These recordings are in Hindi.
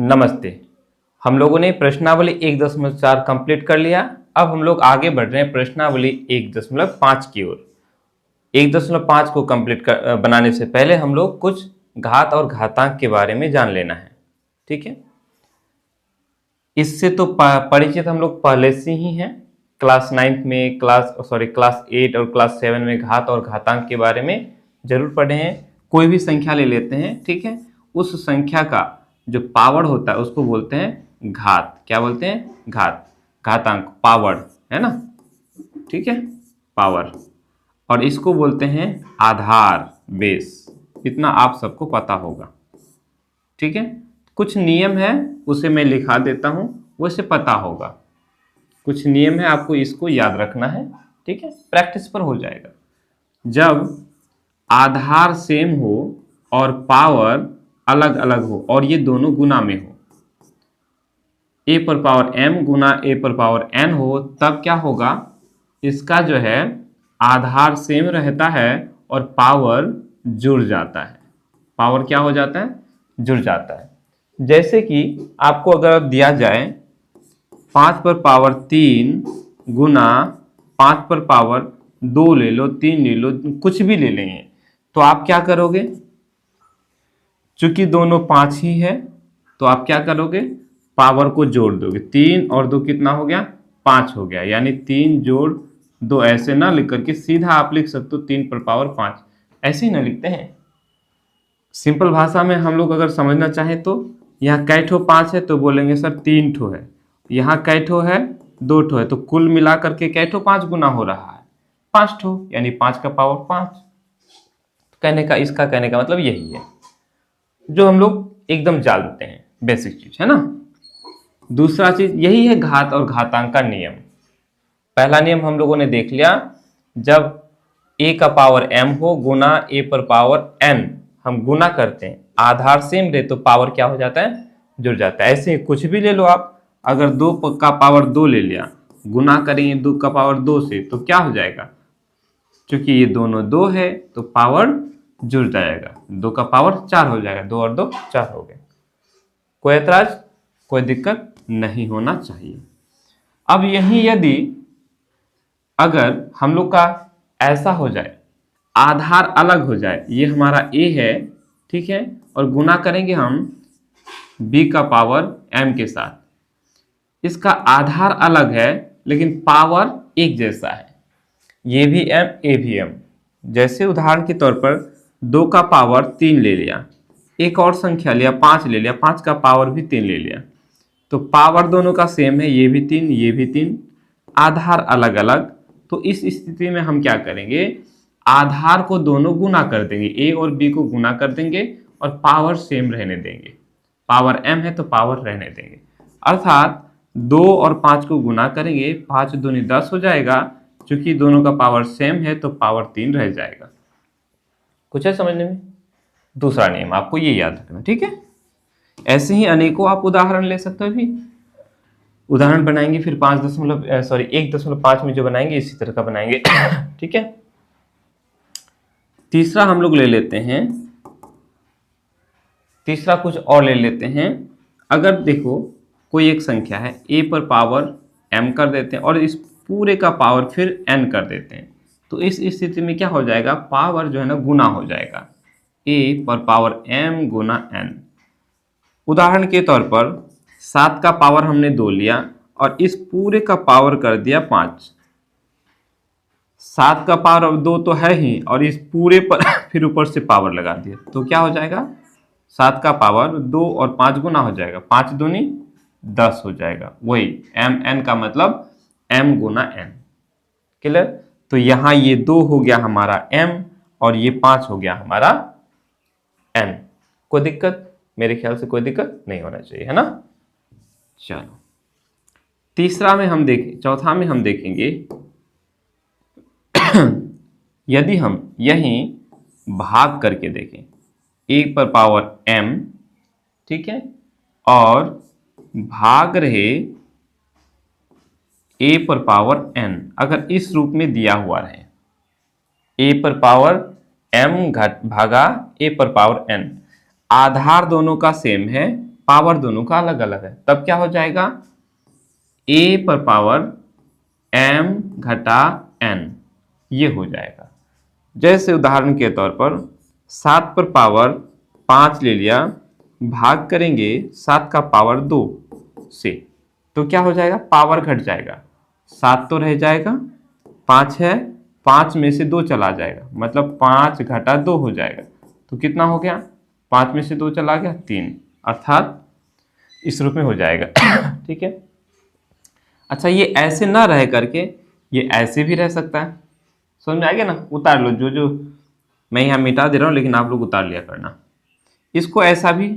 नमस्ते। हम लोगों ने प्रश्नावली 1.4 कंप्लीट कर लिया। अब हम लोग आगे बढ़ रहे हैं प्रश्नावली 1.5 की ओर। 1.5 को बनाने से पहले हम लोग कुछ घात और घातांक के बारे में जान लेना है। ठीक है, इससे तो परिचित हम लोग पहले से ही हैं। क्लास 9 में क्लास 8 और क्लास 7 में घात और घातांक के बारे में जरूर पढ़े हैं। कोई भी संख्या ले लेते हैं, ठीक है, उस संख्या का जो पावर होता है उसको बोलते हैं घात। क्या बोलते हैं? घात। घातांक पावर है ना, ठीक है, पावर। और इसको बोलते हैं आधार, बेस। इतना आप सबको पता होगा, ठीक है। कुछ नियम है उसे मैं लिखा देता हूं, वैसे पता होगा। कुछ नियम है, आपको इसको याद रखना है, ठीक है, प्रैक्टिस पर हो जाएगा। जब आधार सेम हो और पावर अलग अलग हो और ये दोनों गुना में हो, a पर पावर m गुना a पर पावर n हो, तब क्या होगा? इसका जो है आधार सेम रहता है और पावर जुड़ जाता है। पावर क्या हो जाता है? जुड़ जाता है। जैसे कि आपको अगर दिया जाए 5 पर पावर 3 गुना 5 पर पावर 2 ले लो, 3 ले लो, कुछ भी ले लेंगे, तो आप क्या करोगे? चूंकि दोनों 5 ही है तो आप क्या करोगे? पावर को जोड़ दोगे। 3 और 2 कितना हो गया? 5 हो गया। यानी 3 जोड़ 2 ऐसे ना लिख करके सीधा आप लिख सकते हो 3 पर पावर 5। ऐसे ही ना लिखते हैं। सिंपल भाषा में हम लोग अगर समझना चाहें तो यहाँ कै ठो 5 है तो बोलेंगे सर 3 ठो है, यहाँ कै ठो है 2 ठो है, तो कुल मिला करके कै ठो 5 गुना हो रहा है? 5 ठो, यानी 5 का पावर 5। इसका कहने का मतलब यही है जो हम लोग एकदम जानते हैं, बेसिक चीज है ना। दूसरा चीज यही है घात और घातांक का नियम। पहला नियम हम लोगों ने देख लिया, जब a का पावर m हो गुना a पर पावर n, हम गुना करते हैं, आधार सेम रहे तो पावर क्या हो जाता है? जुड़ जाता है। ऐसे कुछ भी ले लो आप, अगर 2 का पावर 2 ले लिया, गुना करेंगे 2 का पावर 2 से, तो क्या हो जाएगा? क्योंकि ये दोनों 2 है तो पावर जुड़ जाएगा, 2 का पावर 4 हो जाएगा। 2 और 2 4 हो गए। कोई ऐतराज, कोई दिक्कत नहीं होना चाहिए। अब यही यदि अगर हम लोग का ऐसा हो जाए, आधार अलग हो जाए, ये हमारा a है, ठीक है, और गुना करेंगे हम b का पावर m के साथ, इसका आधार अलग है लेकिन पावर एक जैसा है, ये भी m a भी m। जैसे उदाहरण के तौर पर 2 का पावर 3 ले लिया, एक और संख्या लिया 5 ले लिया, 5 का पावर भी 3 ले लिया, तो पावर दोनों का सेम है, ये भी 3 ये भी 3, आधार अलग अलग। तो इस स्थिति में हम क्या करेंगे? आधार को दोनों गुना कर देंगे, a और b को गुना कर देंगे और पावर सेम रहने देंगे। पावर m है तो पावर रहने देंगे, अर्थात 2 और 5 को गुना करेंगे, 5 दूनी 10 हो जाएगा। क्योंकि दोनों का पावर सेम है तो पावर 3 रह जाएगा। कुछ है समझने में? दूसरा नियम आपको ये याद रखना, ठीक है। ऐसे ही अनेकों आप उदाहरण ले सकते हो। भी उदाहरण बनाएंगे फिर 1.5 में जो बनाएंगे इसी तरह का बनाएंगे ठीक है। तीसरा हम लोग ले लेते हैं, तीसरा कुछ और ले लेते हैं। अगर देखो कोई एक संख्या है, a पर पावर m कर देते हैं और इस पूरे का पावर फिर n कर देते हैं, तो इस स्थिति में क्या हो जाएगा? पावर जो है ना गुना हो जाएगा, a पर पावर m गुना n। उदाहरण के तौर पर 7 का पावर हमने 2 लिया और इस पूरे का पावर कर दिया 5। 7 का पावर 2 तो है ही और इस पूरे पर फिर ऊपर से पावर लगा दिया, तो क्या हो जाएगा? 7 का पावर 2 और 5 गुना हो जाएगा, 5 दूनी 10 हो जाएगा। वही m n का मतलब m गुना n। क्लियर? तो यहाँ ये 2 हो गया हमारा m और ये 5 हो गया हमारा n। कोई दिक्कत? मेरे ख्याल से कोई दिक्कत नहीं होना चाहिए, है ना। चलो चौथा में हम देखेंगे यदि हम यहीं भाग करके देखें, 1 पर पावर m, ठीक है, और भाग रहे a पर पावर n, अगर इस रूप में दिया हुआ रहे, a पर पावर m भागा a पर पावर n, आधार दोनों का सेम है, पावर दोनों का अलग अलग है, तब क्या हो जाएगा a पर पावर m घटा n, ये हो जाएगा। जैसे उदाहरण के तौर पर 7 पर पावर 5 ले लिया, भाग करेंगे 7 का पावर 2 से, तो क्या हो जाएगा, पावर घट जाएगा, 7 तो रह जाएगा, 5 है, 5 में से 2 चला जाएगा, मतलब 5 घटा 2 हो जाएगा। तो कितना हो गया, 5 में से 2 चला गया 3, अर्थात इस रूप में हो जाएगा। ठीक है। अच्छा, ये ऐसे ना रह करके ये ऐसे भी रह सकता है, समझ में आ गया ना। उतार लो, जो जो मैं यहाँ मिटा दे रहा हूँ, लेकिन आप लोग उतार लिया करना। इसको ऐसा भी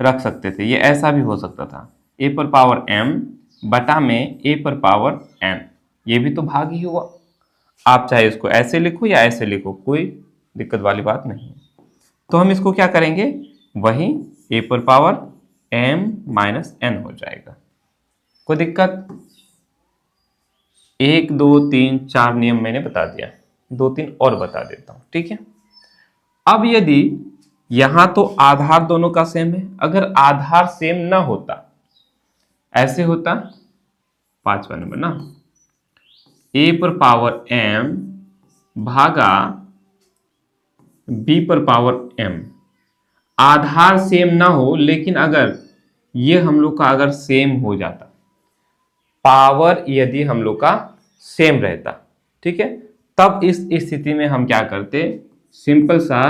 रख सकते थे, ये ऐसा भी हो सकता था, a पर पावर m बटा में a पर पावर n, ये भी तो भाग ही हुआ। आप चाहे इसको ऐसे लिखो या ऐसे लिखो, कोई दिक्कत वाली बात नहीं है। तो हम इसको क्या करेंगे, वही a पर पावर m माइनस n हो जाएगा। कोई दिक्कत, 1 2 3 4 नियम मैंने बता दिया, 2-3 और बता देता हूं। ठीक है। अब यदि यहां तो आधार दोनों का सेम है, अगर आधार सेम ना होता, ऐसे होता 5वां नंबर ना, a पर पावर m भागा b पर पावर m, आधार सेम ना हो, लेकिन अगर ये हम लोग का अगर सेम हो जाता, पावर यदि हम लोग का सेम रहता, ठीक है, तब इस स्थिति में हम क्या करते, सिंपल सा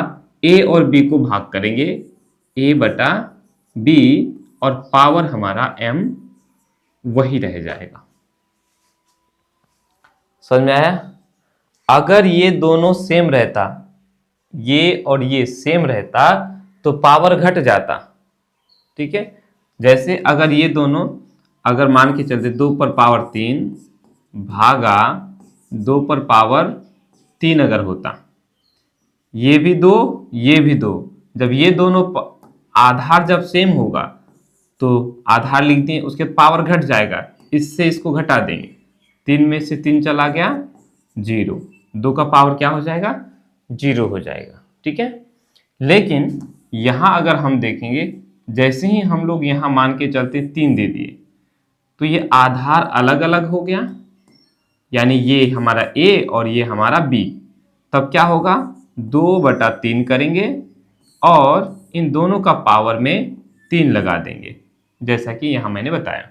a और b को भाग करेंगे, a बटा b, और पावर हमारा m वही रह जाएगा। समझ में आया। अगर ये दोनों सेम रहता, ये और ये सेम रहता, तो पावर घट जाता। ठीक है। जैसे अगर ये दोनों, अगर मान के चलते 2 पर पावर 3 भागा 2 पर पावर 3 अगर होता, ये भी 2 ये भी 2, जब ये दोनों आधार जब सेम होगा तो आधार लिख दें, उसके पावर घट जाएगा, इससे इसको घटा देंगे, 3 में से 3 चला गया 0, 2 का पावर क्या हो जाएगा, 0 हो जाएगा। ठीक है। लेकिन यहां अगर हम देखेंगे, जैसे ही हम लोग यहां मान के चलते 3 दे दिए, तो ये आधार अलग अलग हो गया, यानी ये हमारा a और ये हमारा b, तब क्या होगा, 2/3 करेंगे और इन दोनों का पावर में 3 लगा देंगे, जैसा कि यहां मैंने बताया।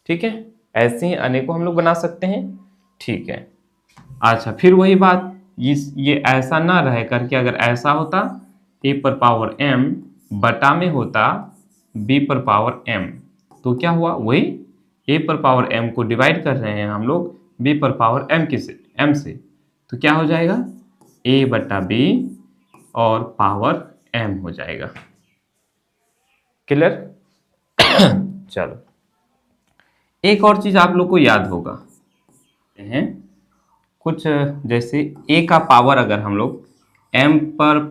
ठीक है। ऐसे ही अनेकों हम लोग बना सकते हैं। ठीक है। अच्छा, फिर वही बात, ये ऐसा ना रह करके अगर ऐसा होता, a पर पावर m बटा में होता b पर पावर m, तो क्या हुआ, वही a पर पावर m को डिवाइड कर रहे हैं हम लोग b पर पावर m से, तो क्या हो जाएगा, a बटा b और पावर m हो जाएगा। क्लियर। चलो, एक और चीज आप लोग को याद होगा, हैं कुछ जैसे a का पावर, अगर हम लोग m पर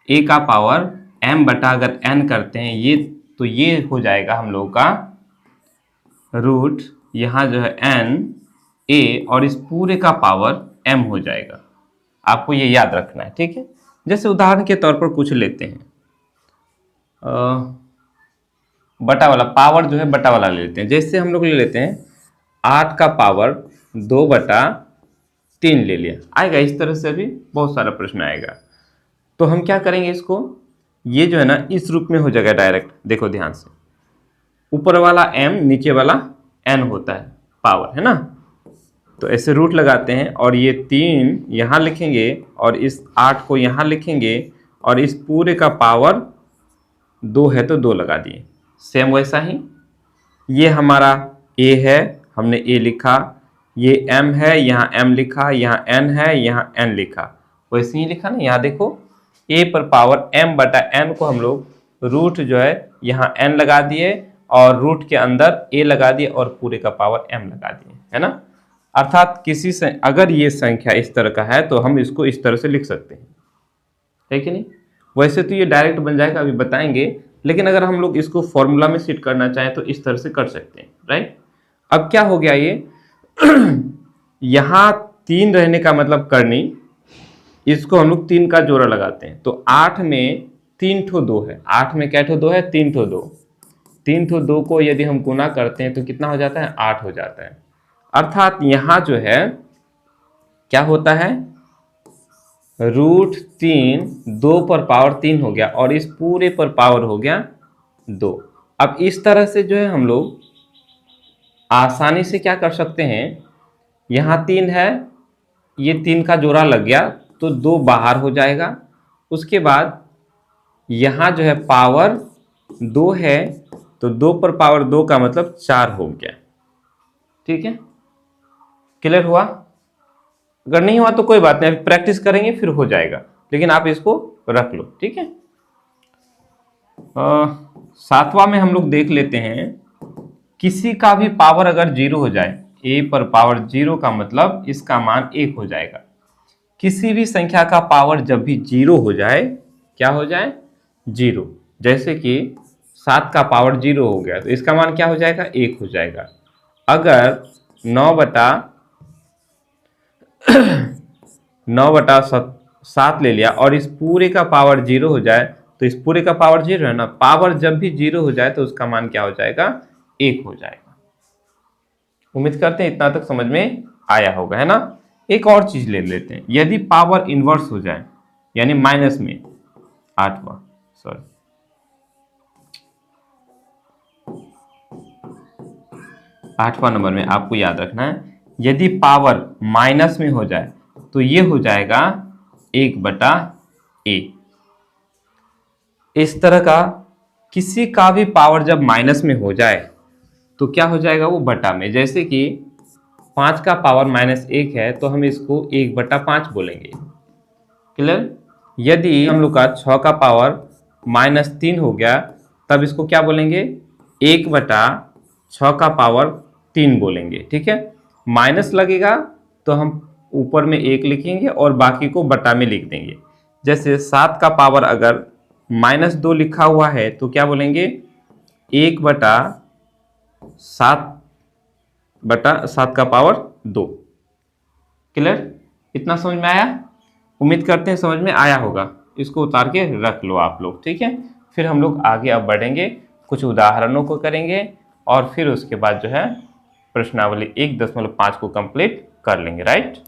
a का पावर m बटा अगर n करते हैं, ये तो ये हो जाएगा हम लोग का रूट, यहाँ जो है n a और इस पूरे का पावर m हो जाएगा। आपको ये याद रखना है। ठीक है। जैसे उदाहरण के तौर पर कुछ लेते हैं, बटा वाला पावर जो है बटा वाला ले लेते हैं। जैसे हम लोग ले लेते हैं 8 का पावर 2/3 ले लिया, आएगा इस तरह से, अभी बहुत सारा प्रश्न आएगा। तो हम क्या करेंगे, इसको ये जो है ना इस रूप में हो जाएगा डायरेक्ट। देखो ध्यान से, ऊपर वाला m नीचे वाला n होता है, पावर है ना, तो ऐसे रूट लगाते हैं और ये 3 यहाँ लिखेंगे और इस 8 को यहाँ लिखेंगे और इस पूरे का पावर 2 है तो 2 लगा दिए। सेम वैसा ही ये हमारा a है, हमने a लिखा, ये m है, यहाँ m लिखा, यहाँ n है, यहाँ n लिखा, वैसे ही लिखा ना। यहाँ देखो a पर पावर m बटा n को हम लोग रूट जो है यहाँ n लगा दिए और रूट के अंदर a लगा दिए और पूरे का पावर m लगा दिए, है ना। अर्थात किसी से अगर ये संख्या इस तरह का है तो हम इसको इस तरह से लिख सकते हैं, है कि नहीं। वैसे तो ये डायरेक्ट बन जाएगा, अभी बताएंगे, लेकिन अगर हम लोग इसको फॉर्मूला में सेट करना चाहें तो इस तरह से कर सकते हैं, राइट। अब क्या हो गया, ये यहाँ 3 रहने का मतलब करनी, इसको हम लोग 3 का जोड़ा लगाते हैं, तो 8 में 3 ठो 2 है। 8 में क्या ठो 2 है? 3 ठो 2। 3 ठो 2 को यदि हम गुना करते हैं तो कितना हो जाता है? 8 हो जाता है। अर्थात यहाँ जो है क्या होता है? √3 2 पर पावर 3 हो गया और इस पूरे पर पावर हो गया 2। अब इस तरह से जो है हम लोग आसानी से क्या कर सकते हैं, यहाँ 3 है, ये 3 का जोड़ा लग गया तो 2 बाहर हो जाएगा। उसके बाद यहाँ जो है पावर 2 है तो 2 पर पावर 2 का मतलब 4 हो गया। ठीक है, क्लियर हुआ? अगर नहीं हुआ तो कोई बात नहीं, प्रैक्टिस करेंगे फिर हो जाएगा, लेकिन आप इसको रख लो। ठीक है, 7वां में हम लोग देख लेते हैं, किसी का भी पावर अगर 0 हो जाए, a पर पावर 0 का मतलब इसका मान 1 हो जाएगा। किसी भी संख्या का पावर जब भी 0 हो जाए, क्या हो जाए? 0। जैसे कि 7 का पावर 0 हो गया तो इसका मान क्या हो जाएगा? 1 हो जाएगा। अगर 9/7 ले लिया और इस पूरे का पावर 0 हो जाए तो इस पूरे का पावर 0 है ना, पावर जब भी 0 हो जाए तो उसका मान क्या हो जाएगा? 1 हो जाएगा। उम्मीद करते हैं इतना तक समझ में आया होगा, है ना। एक और चीज ले लेते हैं, यदि पावर इनवर्स हो जाए यानी माइनस में, 8वां नंबर में आपको याद रखना है, यदि पावर माइनस में हो जाए तो ये हो जाएगा 1/a। इस तरह का किसी का भी पावर जब माइनस में हो जाए तो क्या हो जाएगा? वो बटा में। जैसे कि 5 का पावर -1 है तो हम इसको 1/5 बोलेंगे। क्लियर? यदि हम लोग का 6 का पावर -3 हो गया तब इसको क्या बोलेंगे? 1/6 का पावर 3 बोलेंगे। ठीक है, माइनस लगेगा तो हम ऊपर में 1 लिखेंगे और बाकी को बटा में लिख देंगे। जैसे 7 का पावर अगर -2 लिखा हुआ है तो क्या बोलेंगे? 1/7 का पावर 2। क्लियर? इतना समझ में आया? उम्मीद करते हैं समझ में आया होगा। इसको उतार के रख लो आप लोग। ठीक है, फिर हम लोग आगे अब बढ़ेंगे, कुछ उदाहरणों को करेंगे और फिर उसके बाद जो है प्रश्नावली 1.5 को कंप्लीट कर लेंगे। राइट?